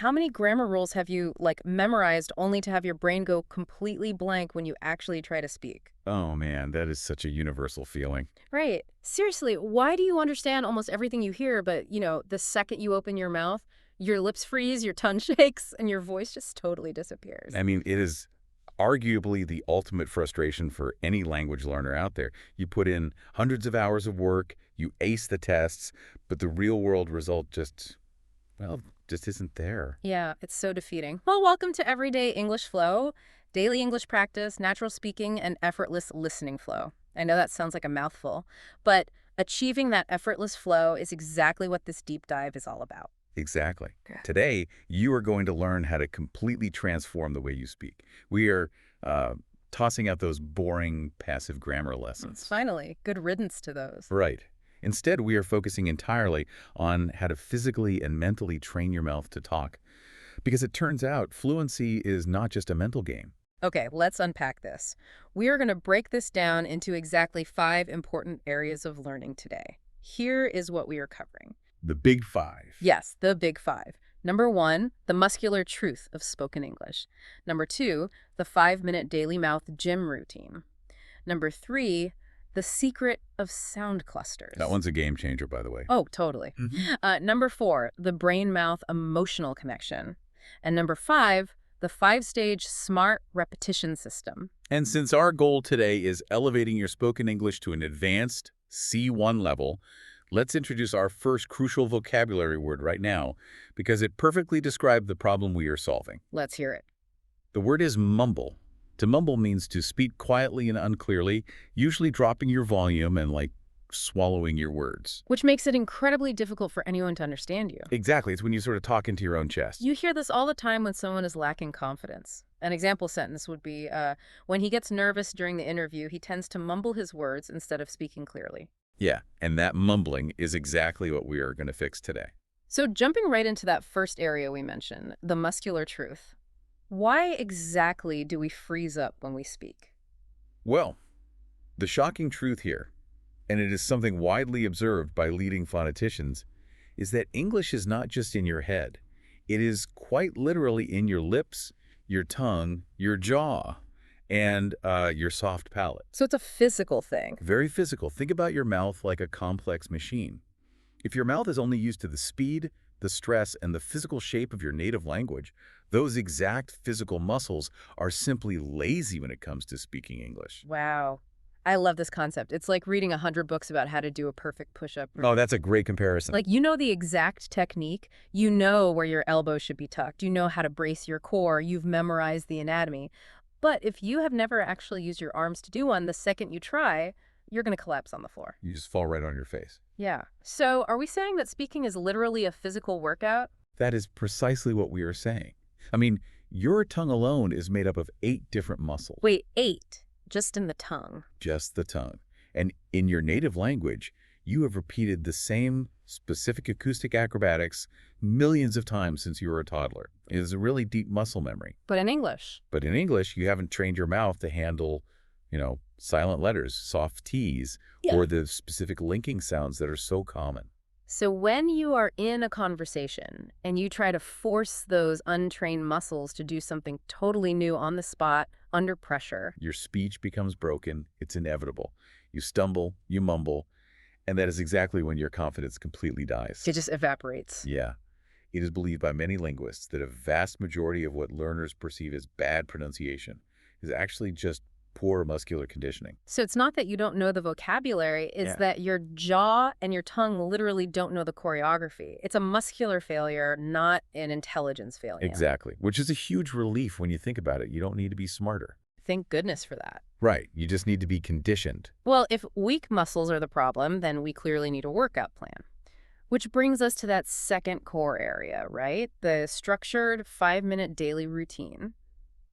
how many grammar rules have you, like, memorized only to have your brain go completely blank when you actually try to speak? Oh man, that is such a universal feeling. Right. Seriously, why do you understand almost everything you hear, but, the second you open your mouth, your lips freeze, your tongue shakes, and your voice just totally disappears? I mean, it is arguably the ultimate frustration for any language learner out there. You put in hundreds of hours of work, you ace the tests, but the real world result just isn't there. Yeah, it's so defeating. Well, welcome to Everyday English Flow, daily English practice, natural speaking, and effortless listening flow. I know that sounds like a mouthful, but achieving that effortless flow is exactly what this deep dive is all about. Exactly. Okay. Today, you are going to learn how to completely transform the way you speak. We are tossing out those boring passive grammar lessons. Finally, good riddance to those. Right. Instead, we are focusing entirely on how to physically and mentally train your mouth to talk. Because it turns out fluency is not just a mental game. Okay, let's unpack this. We are going to break this down into exactly 5 important areas of learning today. Here is what we are covering. The big 5. Yes, the big 5. Number 1, the muscular truth of spoken English. Number 2, the 5-minute daily mouth gym routine. Number 3, the secret of sound clusters. That one's a game changer, by the way. Oh, totally. Mhm. Number 4, the brain-mouth emotional connection. And number 5, the 5-stage SMART repetition system. And since our goal today is elevating your spoken English to an advanced C1 level, let's introduce our first crucial vocabulary word right now, because it perfectly describes the problem we are solving. Let's hear it. The word is mumble. To mumble means to speak quietly and unclearly, usually dropping your volume and swallowing your words. Which makes it incredibly difficult for anyone to understand you. Exactly. It's when you sort of talk into your own chest. You hear this all the time when someone is lacking confidence. An example sentence would be, when he gets nervous during the interview, he tends to mumble his words instead of speaking clearly. Yeah, and that mumbling is exactly what we are going to fix today. So jumping right into that first area we mentioned, the muscular truth. Why exactly do we freeze up when we speak? Well, the shocking truth here, and it is something widely observed by leading phoneticians, is that English is not just in your head. It is quite literally in your lips, your tongue, your jaw, and your soft palate. So it's a physical thing. Very physical. Think about your mouth like a complex machine. If your mouth is only used to the speed, the stress, and the physical shape of your native language, those exact physical muscles are simply lazy when it comes to speaking English. Wow. I love this concept. It's like reading 100 books about how to do a perfect push-up. Oh, that's a great comparison. Like, you know the exact technique. You know where your elbow should be tucked. You know how to brace your core. You've memorized the anatomy. But if you have never actually used your arms to do one, the second you try, you're going to collapse on the floor. You just fall right on your face. Yeah. So are we saying that speaking is literally a physical workout? That is precisely what we are saying. I mean, your tongue alone is made up of 8 different muscles. Wait, 8? Just in the tongue? Just the tongue. And in your native language, you have repeated the same specific acoustic acrobatics millions of times since you were a toddler. It is a really deep muscle memory. But in English? But in English, you haven't trained your mouth to handle, silent letters, soft T's, or the specific linking sounds that are so common. So when you are in a conversation and you try to force those untrained muscles to do something totally new on the spot, under pressure, your speech becomes broken. It's inevitable. You stumble, you mumble, and that is exactly when your confidence completely dies. it just evaporates. Yeah. It is believed by many linguists that a vast majority of what learners perceive as bad pronunciation is actually just poor muscular conditioning. So it's not that you don't know the vocabulary, it's that your jaw and your tongue literally don't know the choreography. It's a muscular failure, not an intelligence failure. Exactly, which is a huge relief when you think about it. You don't need to be smarter. Thank goodness for that. Right, you just need to be conditioned. Well, if weak muscles are the problem, then we clearly need a workout plan. Which brings us to that second core area, right? The structured 5-minute daily routine.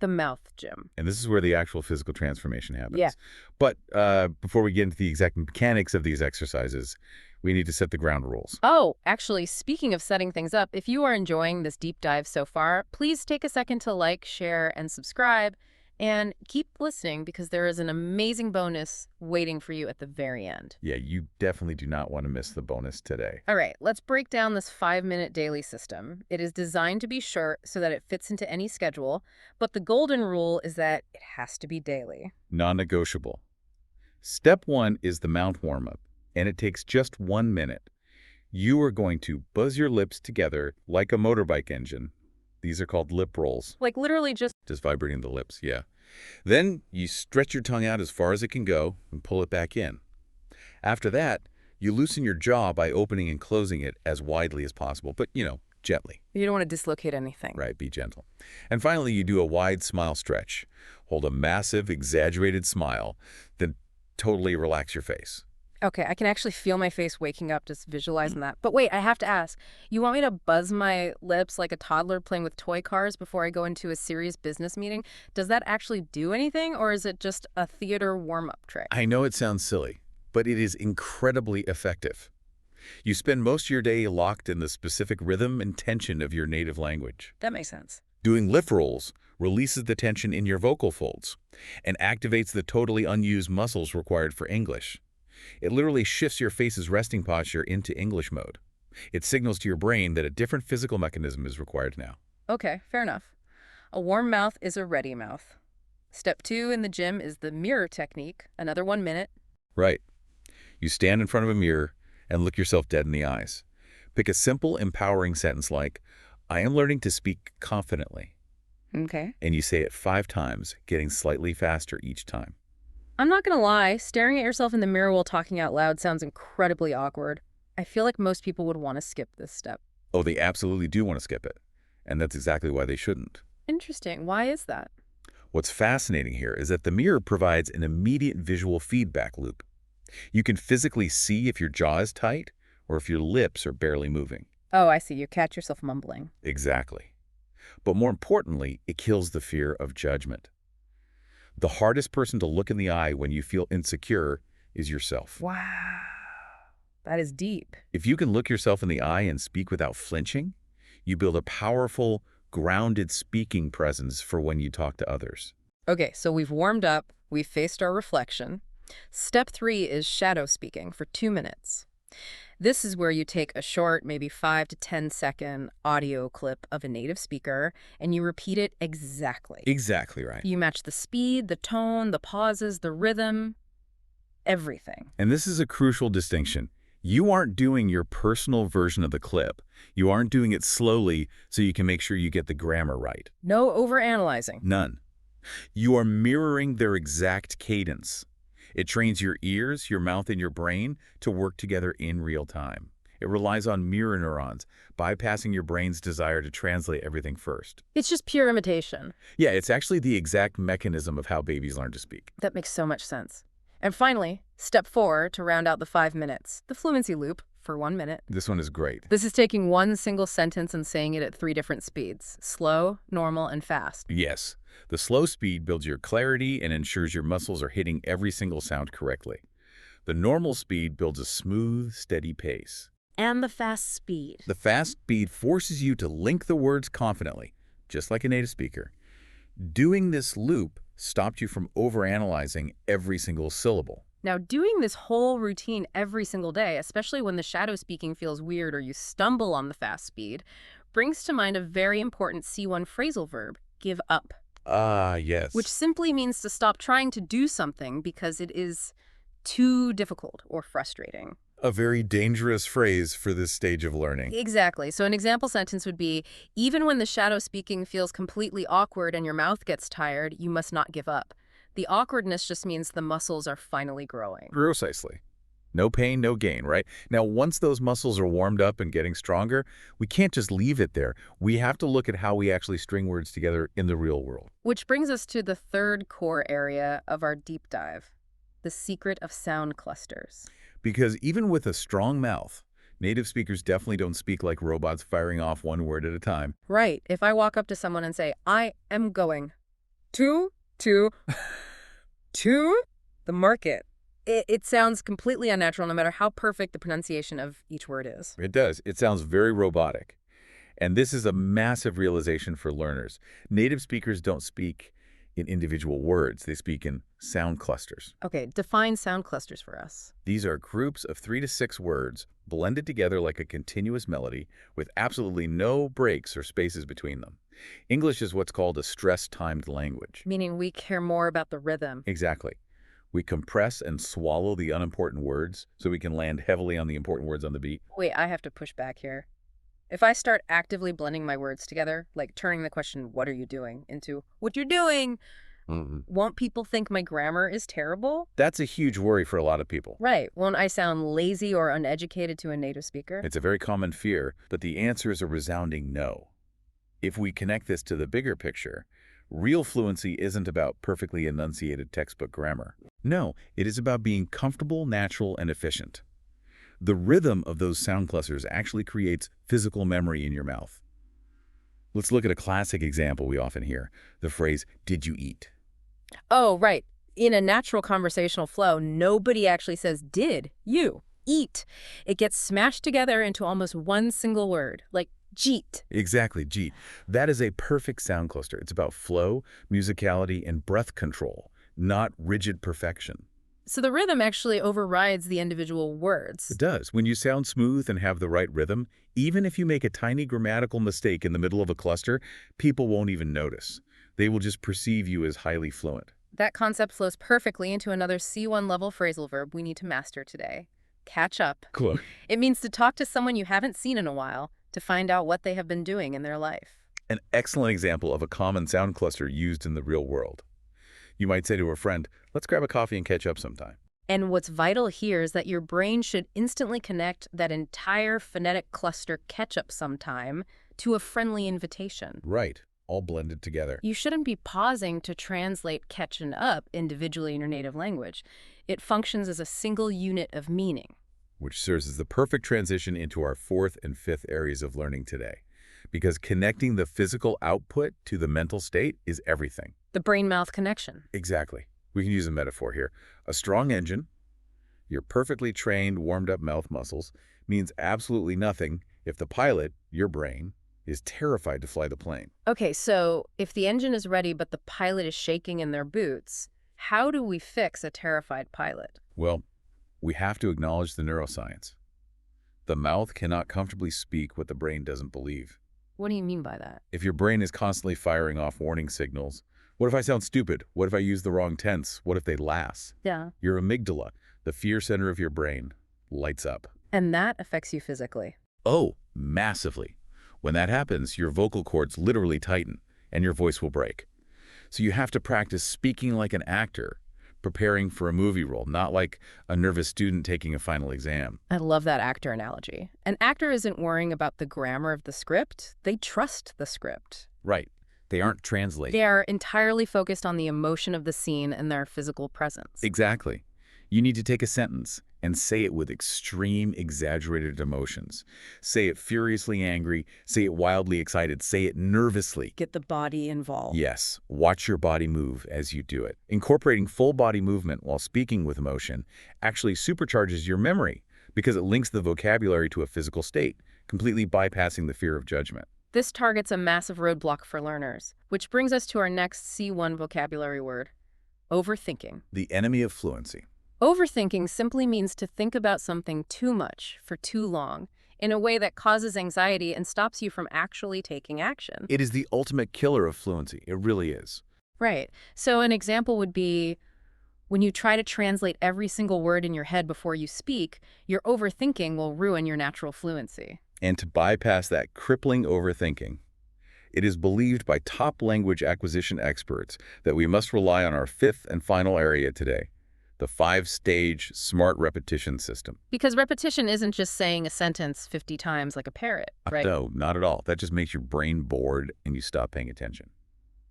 The mouth gym. And this is where the actual physical transformation happens. Yeah. But before we get into the exact mechanics of these exercises, we need to set the ground rules. Oh, actually, speaking of setting things up, if you are enjoying this deep dive so far, please take a second to like, share, and subscribe. And keep listening because there is an amazing bonus waiting for you at the very end. Yeah, you definitely do not want to miss the bonus today. All right, let's break down this 5-minute daily system. It is designed to be short so that it fits into any schedule, but the golden rule is that it has to be daily. Non-negotiable. Step 1 is the mouth warm-up, and it takes just 1 minute. You are going to buzz your lips together like a motorbike engine. These are called lip rolls. Like literally Just vibrating the lips, yeah. Then you stretch your tongue out as far as it can go and pull it back in. After that, you loosen your jaw by opening and closing it as widely as possible, but, gently. you don't want to dislocate anything. Right, be gentle. And finally, you do a wide smile stretch. Hold a massive, exaggerated smile, then totally relax your face. Okay, I can actually feel my face waking up just visualizing that. But wait, I have to ask. You want me to buzz my lips like a toddler playing with toy cars before I go into a serious business meeting? Does that actually do anything, or is it just a theater warm-up trick? I know it sounds silly, but it is incredibly effective. You spend most of your day locked in the specific rhythm and tension of your native language. That makes sense. Doing lip rolls releases the tension in your vocal folds and activates the totally unused muscles required for English. It literally shifts your face's resting posture into English mode. It signals to your brain that a different physical mechanism is required now. Okay, fair enough. A warm mouth is a ready mouth. Step 2 in the gym is the mirror technique, another 1 minute. Right. You stand in front of a mirror and look yourself dead in the eyes. Pick a simple, empowering sentence like, "I am learning to speak confidently." Okay. And you say it 5 times, getting slightly faster each time. I'm not gonna lie, staring at yourself in the mirror while talking out loud sounds incredibly awkward. I feel like most people would want to skip this step. Oh, they absolutely do want to skip it. And that's exactly why they shouldn't. Interesting. Why is that? What's fascinating here is that the mirror provides an immediate visual feedback loop. You can physically see if your jaw is tight or if your lips are barely moving. Oh, I see. You catch yourself mumbling. Exactly. But more importantly, it kills the fear of judgment. The hardest person to look in the eye when you feel insecure is yourself. Wow. That is deep. If you can look yourself in the eye and speak without flinching, you build a powerful, grounded speaking presence for when you talk to others. Okay, so we've warmed up. We've faced our reflection. Step 3 is shadow speaking for 2 minutes. This is where you take a short, maybe 5 to 10 second audio clip of a native speaker and you repeat it exactly. Exactly right. You match the speed, the tone, the pauses, the rhythm, everything. And this is a crucial distinction. You aren't doing your personal version of the clip. You aren't doing it slowly so you can make sure you get the grammar right. No overanalyzing. None. You are mirroring their exact cadence. It trains your ears, your mouth, and your brain to work together in real time. It relies on mirror neurons, bypassing your brain's desire to translate everything first. It's just pure imitation. Yeah, it's actually the exact mechanism of how babies learn to speak. That makes so much sense. And finally, step 4 to round out the 5 minutes, the fluency loop for 1 minute. This one is great. This is taking one single sentence and saying it at 3 different speeds: slow, normal, and fast. Yes, the slow speed builds your clarity and ensures your muscles are hitting every single sound correctly. The normal speed builds a smooth, steady pace. And the fast speed. The fast speed forces you to link the words confidently, just like a native speaker. Doing this loop stopped you from overanalyzing every single syllable. Now, doing this whole routine every single day, especially when the shadow speaking feels weird or you stumble on the fast speed, brings to mind a very important C1 phrasal verb, give up. Ah, yes. Which simply means to stop trying to do something because it is too difficult or frustrating. A very dangerous phrase for this stage of learning. Exactly. So an example sentence would be, even when the shadow speaking feels completely awkward and your mouth gets tired, you must not give up. The awkwardness just means the muscles are finally growing. Precisely. No pain, no gain, right? Now, once those muscles are warmed up and getting stronger, we can't just leave it there. We have to look at how we actually string words together in the real world. Which brings us to the third core area of our deep dive, the secret of sound clusters. Because even with a strong mouth, native speakers definitely don't speak like robots firing off one word at a time. Right. If I walk up to someone and say, I am going to the market, it sounds completely unnatural no matter how perfect the pronunciation of each word is. It does. It sounds very robotic. And this is a massive realization for learners. Native speakers don't speak in individual words. They speak in sound clusters. Okay, define sound clusters for us. These are groups of 3 to 6 words blended together like a continuous melody with absolutely no breaks or spaces between them. English is what's called a stress-timed language. Meaning we care more about the rhythm. Exactly. We compress and swallow the unimportant words so we can land heavily on the important words on the beat. Wait, I have to push back here. If I start actively blending my words together, like turning the question, what are you doing, into what you're doing, won't people think my grammar is terrible? That's a huge worry for a lot of people. Right. Won't I sound lazy or uneducated to a native speaker? It's a very common fear, but the answer is a resounding no. If we connect this to the bigger picture, real fluency isn't about perfectly enunciated textbook grammar. No, it is about being comfortable, natural, and efficient. The rhythm of those sound clusters actually creates physical memory in your mouth. Let's look at a classic example we often hear, the phrase, "Did you eat?" Oh, right. In a natural conversational flow, nobody actually says, did you eat? It gets smashed together into almost one single word, like jeet. Exactly, G. That is a perfect sound cluster. It's about flow, musicality, and breath control, not rigid perfection. So the rhythm actually overrides the individual words. It does. When you sound smooth and have the right rhythm, even if you make a tiny grammatical mistake in the middle of a cluster, people won't even notice. They will just perceive you as highly fluent. That concept flows perfectly into another C1 level phrasal verb we need to master today. Catch up. Cool. It means to talk to someone you haven't seen in a while to find out what they have been doing in their life. An excellent example of a common sound cluster used in the real world. You might say to a friend, let's grab a coffee and catch up sometime. And what's vital here is that your brain should instantly connect that entire phonetic cluster catch up sometime to a friendly invitation. Right. All blended together. You shouldn't be pausing to translate catching up individually in your native language. It functions as a single unit of meaning. Which serves as the perfect transition into our 4th and 5th areas of learning today. Because connecting the physical output to the mental state is everything. The brain-mouth connection. Exactly. We can use a metaphor here. A strong engine, your perfectly trained, warmed-up mouth muscles, means absolutely nothing if the pilot, your brain, is terrified to fly the plane. Okay, so if the engine is ready but the pilot is shaking in their boots, how do we fix a terrified pilot? Well, we have to acknowledge the neuroscience. The mouth cannot comfortably speak what the brain doesn't believe. What do you mean by that? If your brain is constantly firing off warning signals, what if I sound stupid? What if I use the wrong tense? What if they laugh? Yeah. Your amygdala, the fear center of your brain, lights up. And that affects you physically. Oh, massively. When that happens, your vocal cords literally tighten, and your voice will break. So you have to practice speaking like an actor, preparing for a movie role, not like a nervous student taking a final exam. I love that actor analogy. An actor isn't worrying about the grammar of the script. They trust the script. Right. They aren't translating. They are entirely focused on the emotion of the scene and their physical presence. Exactly. You need to take a sentence and say it with extreme, exaggerated emotions. Say it furiously angry, say it wildly excited, say it nervously. Get the body involved. Yes, watch your body move as you do it. Incorporating full body movement while speaking with emotion actually supercharges your memory because it links the vocabulary to a physical state, completely bypassing the fear of judgment. This targets a massive roadblock for learners, which brings us to our next C1 vocabulary word, overthinking. The enemy of fluency. Overthinking simply means to think about something too much for too long in a way that causes anxiety and stops you from actually taking action. It is the ultimate killer of fluency. It really is. Right. So an example would be when you try to translate every single word in your head before you speak, your overthinking will ruin your natural fluency. And to bypass that crippling overthinking, it is believed by top language acquisition experts that we must rely on our 5th and final area today, the 5-stage SMART repetition system. Because repetition isn't just saying a sentence 50 times like a parrot, right? No, not at all. That just makes your brain bored and you stop paying attention.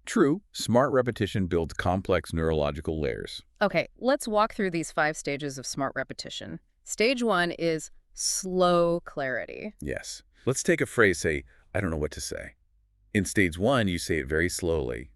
True, SMART repetition builds complex neurological layers. Okay, let's walk through these 5 stages of SMART repetition. Stage 1 is slow clarity. Yes. Let's take a phrase, say, I don't know what to say. In stage 1, you say it very slowly.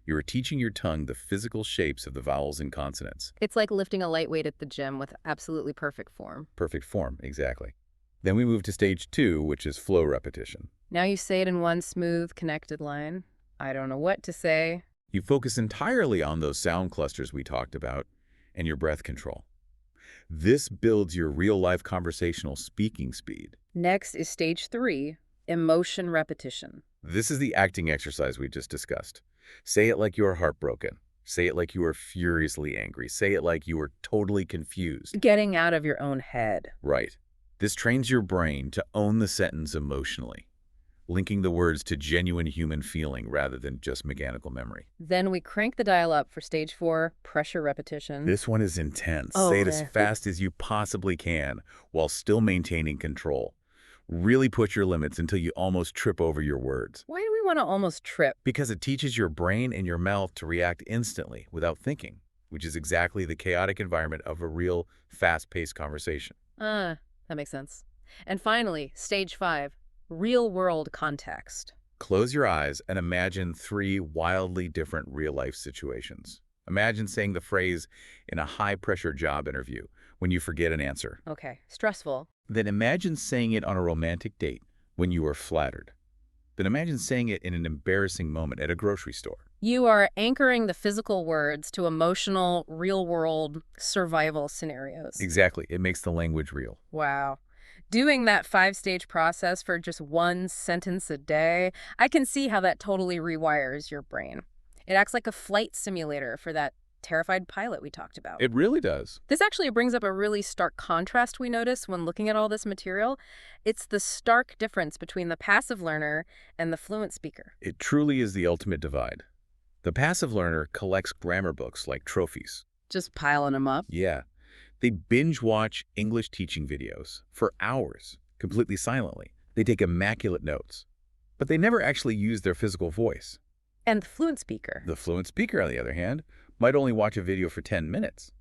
You are teaching your tongue the physical shapes of the vowels and consonants. It's like lifting a light weight at the gym with absolutely perfect form. Perfect form, exactly. Then we move to stage 2, which is flow repetition. Now you say it in one smooth, connected line. I don't know what to say. You focus entirely on those sound clusters we talked about and your breath control. This builds your real-life conversational speaking speed. Next is stage 3, emotion repetition. This is the acting exercise we just discussed. Say it like you are heartbroken. Say it like you are furiously angry. Say it like you are totally confused. Getting out of your own head. Right. This trains your brain to own the sentence emotionally, linking the words to genuine human feeling rather than just mechanical memory. Then we crank the dial up for stage 4, pressure repetition. This one is intense. Oh, Say it as man. fast as you possibly can while still maintaining control. Really push your limits until you almost trip over your words. Why do we want to almost trip? Because it teaches your brain and your mouth to react instantly without thinking, which is exactly the chaotic environment of a real fast-paced conversation. That makes sense. And finally, stage 5, real-world context. Close your eyes and imagine 3 wildly different real-life situations. Imagine saying the phrase in a high-pressure job interview when you forget an answer. Okay, stressful. Then imagine saying it on a romantic date when you are flattered. Then imagine saying it in an embarrassing moment at a grocery store. You are anchoring the physical words to emotional, real-world survival scenarios. Exactly. It makes the language real. Wow. Doing that 5-stage process for just one sentence a day, I can see how that totally rewires your brain. It acts like a flight simulator for that terrified pilot we talked about. It really does. This actually brings up a really stark contrast we notice when looking at all this material. It's the stark difference between the passive learner and the fluent speaker. It truly is the ultimate divide. The passive learner collects grammar books like trophies. Just piling them up. Yeah. They binge-watch English teaching videos for hours, completely silently. They take immaculate notes. But they never actually use their physical voice. And the fluent speaker. The fluent speaker, on the other hand, might only watch a video for 10 minutes.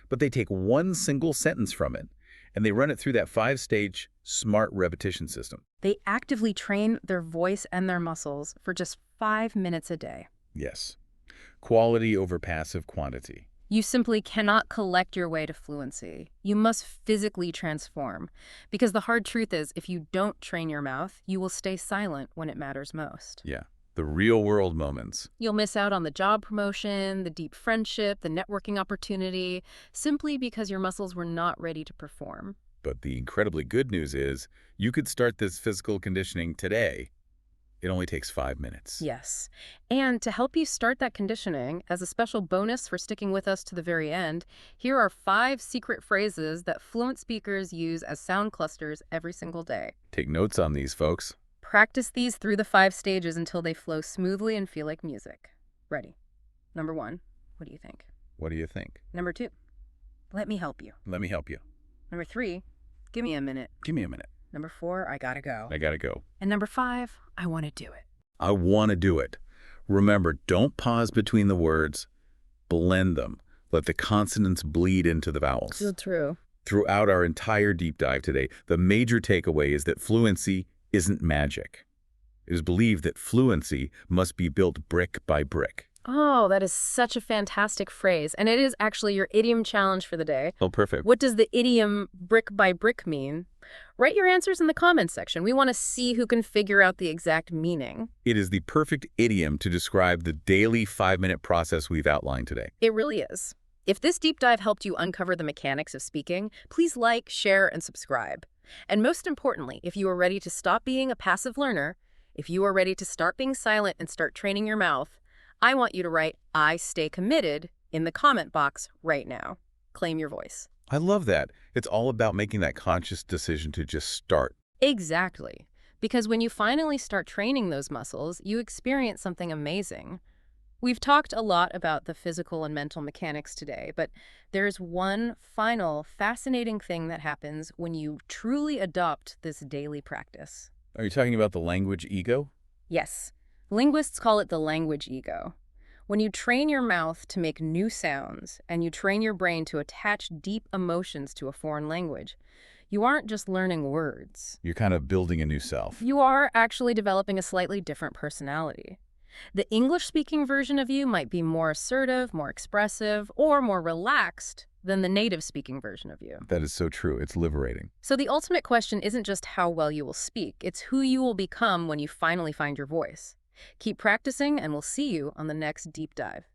But they take one single sentence from it, and they run it through that 5-stage smart repetition system. They actively train their voice and their muscles for just 5 minutes a day. Yes. Quality over passive quantity. You simply cannot collect your way to fluency. You must physically transform. Because the hard truth is, if you don't train your mouth, you will stay silent when it matters most. Yeah. The real-world moments. You'll miss out on the job promotion, the deep friendship, the networking opportunity, simply because your muscles were not ready to perform. But the incredibly good news is you could start this physical conditioning today. It only takes 5 minutes. Yes. And to help you start that conditioning, as a special bonus for sticking with us to the very end, here are 5 secret phrases that fluent speakers use as sound clusters every single day. Take notes on these, folks. Practice these through the 5 stages until they flow smoothly and feel like music. Ready. Number 1, what do you think? What do you think? Number 2, let me help you. Let me help you. Number 3, give me a minute. Give me a minute. Number 4, I gotta go. I gotta go. And number 5, I want to do it. I want to do it. Remember, don't pause between the words. Blend them. Let the consonants bleed into the vowels. So true. Throughout our entire deep dive today, the major takeaway is that fluency isn't magic. It is believed that fluency must be built brick by brick. Oh, that is such a fantastic phrase. And it is actually your idiom challenge for the day. Oh, perfect. What does the idiom brick by brick mean? Write your answers in the comments section. We want to see who can figure out the exact meaning. It is the perfect idiom to describe the daily 5-minute process we've outlined today. It really is. If this deep dive helped you uncover the mechanics of speaking, please like, share, and subscribe. And most importantly, if you are ready to stop being a passive learner, if you are ready to start being silent and start training your mouth, I want you to write "I stay committed" in the comment box right now. Claim your voice. I love that. It's all about making that conscious decision to just start. Exactly. Because when you finally start training those muscles, you experience something amazing. We've talked a lot about the physical and mental mechanics today, but there's one final fascinating thing that happens when you truly adopt this daily practice. Are you talking about the language ego? Yes. Linguists call it the language ego. When you train your mouth to make new sounds and you train your brain to attach deep emotions to a foreign language, you aren't just learning words. You're kind of building a new self. You are actually developing a slightly different personality. The English-speaking version of you might be more assertive, more expressive, or more relaxed than the native-speaking version of you. That is so true. It's liberating. So the ultimate question isn't just how well you will speak, it's who you will become when you finally find your voice. Keep practicing, and we'll see you on the next deep dive.